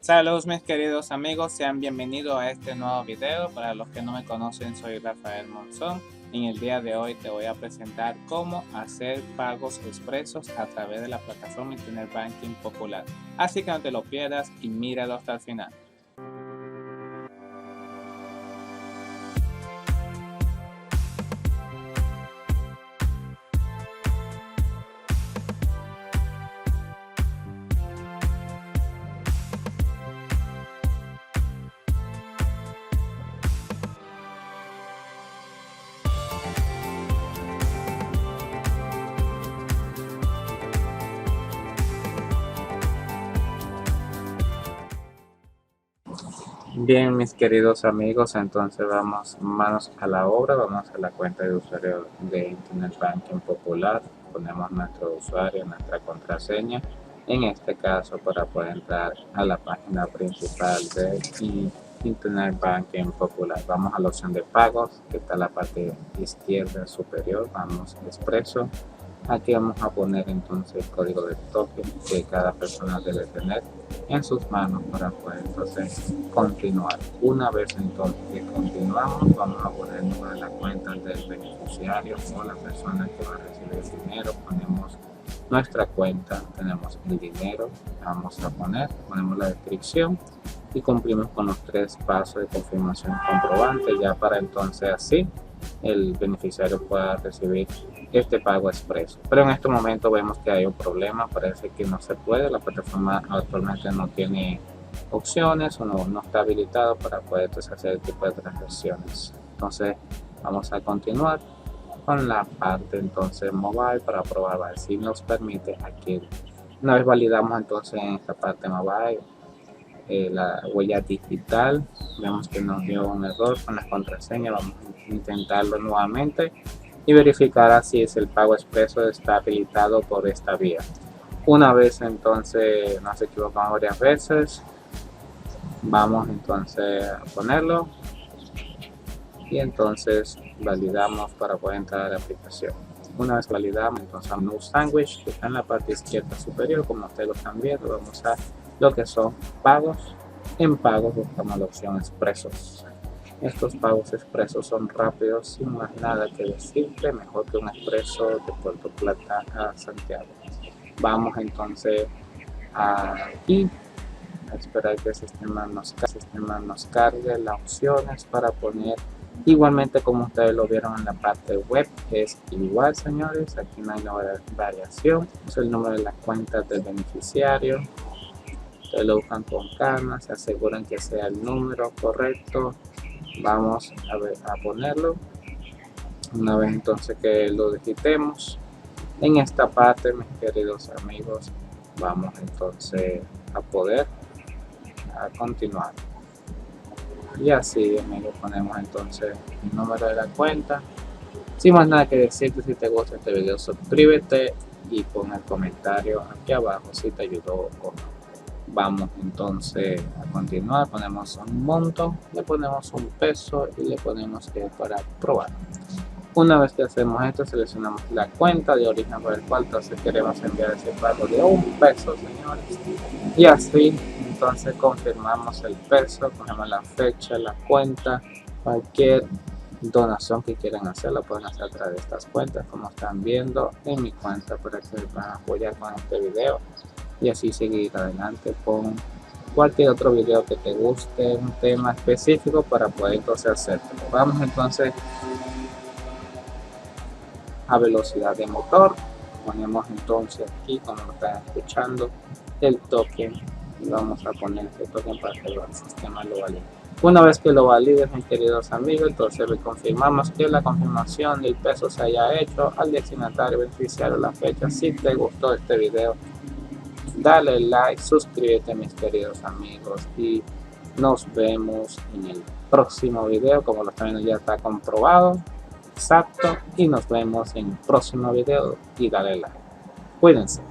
Saludos mis queridos amigos, sean bienvenidos a este nuevo video. Para los que no me conocen, soy Rafael Monzón. En el día de hoy te voy a presentar cómo hacer pagos expresos a través de la plataforma Internet Banking Popular. Así que no te lo pierdas y míralo hasta el final. Bien, mis queridos amigos, entonces vamos manos a la obra. Vamos a la cuenta de usuario de Internet Banking Popular. Ponemos nuestro usuario, nuestra contraseña. En este caso, para poder entrar a la página principal de Internet Banking Popular, vamos a la opción de pagos, que está en la parte izquierda superior. Vamos a Expreso. Aquí vamos a poner entonces el código de token que cada persona debe tener en sus manos para poder entonces continuar. Una vez entonces que continuamos, vamos a poner el número de la cuenta del beneficiario o la persona que va a recibir el dinero. Ponemos nuestra cuenta, tenemos el dinero, vamos a ponemos la descripción y cumplimos con los 3 pasos de confirmación comprobante, ya para entonces así el beneficiario pueda recibir este pago expreso. Pero en este momento vemos que hay un problema, parece que no se puede, la plataforma actualmente no tiene opciones o no está habilitado para poder hacer este tipo de transacciones. Entonces vamos a continuar con la parte entonces mobile para probar a ver si nos permite. Aquí una vez validamos entonces en esta parte mobile la huella digital, vemos que nos dio un error con la contraseña. Vamos a intentarlo nuevamente y verificar si el pago expreso está habilitado por esta vía. Una vez entonces nos equivocamos varias veces, vamos entonces a ponerlo y entonces validamos para poder entrar a la aplicación. Una vez validamos, entonces a No Sandwich, que está en la parte izquierda superior, como ustedes lo están viendo. Vamos a lo que son pagos. En pagos buscamos la opción expresos. Estos pagos expresos son rápidos, sin más nada que decirte, mejor que un expreso de Puerto Plata a Santiago. Vamos entonces aquí a esperar que el sistema nos cargue las opciones para poner. Igualmente, como ustedes lo vieron en la parte web, es igual, señores. Aquí no hay variación. Es el número de la cuenta del beneficiario. Ustedes lo buscan con calma, se aseguran que sea el número correcto. Vamos a ponerlo. Una vez entonces que lo digitemos, en esta parte, mis queridos amigos, vamos entonces a poder continuar. Y así, amigos, ponemos entonces el número de la cuenta. Sin más nada que decirte, si te gusta este video, suscríbete y pon el comentario aquí abajo si te ayudó o no. Vamos entonces a continuar, ponemos un monto, le ponemos un peso y le ponemos que para probar. Una vez que hacemos esto, seleccionamos la cuenta de origen por el cual entonces queremos enviar ese pago de $1, señores. Y así entonces confirmamos el peso, cogemos la fecha, la cuenta. Cualquier donación que quieran hacer la pueden hacer a través de estas cuentas, como están viendo en mi cuenta, para que van a apoyar con este video y así seguir adelante con cualquier otro video que te guste, un tema específico, para poder entonces hacerlo. Vamos entonces a velocidad de motor, ponemos entonces aquí, como lo están escuchando, el token y vamos a poner este token para que el sistema lo valide. Una vez que lo valides, mis queridos amigos, entonces le confirmamos que la confirmación del peso se haya hecho al destinatario beneficiario la fecha. Si te gustó este video, dale like, suscríbete, mis queridos amigos, y nos vemos en el próximo video. Como lo están viendo, ya está comprobado, exacto, y nos vemos en el próximo video y dale like. Cuídense.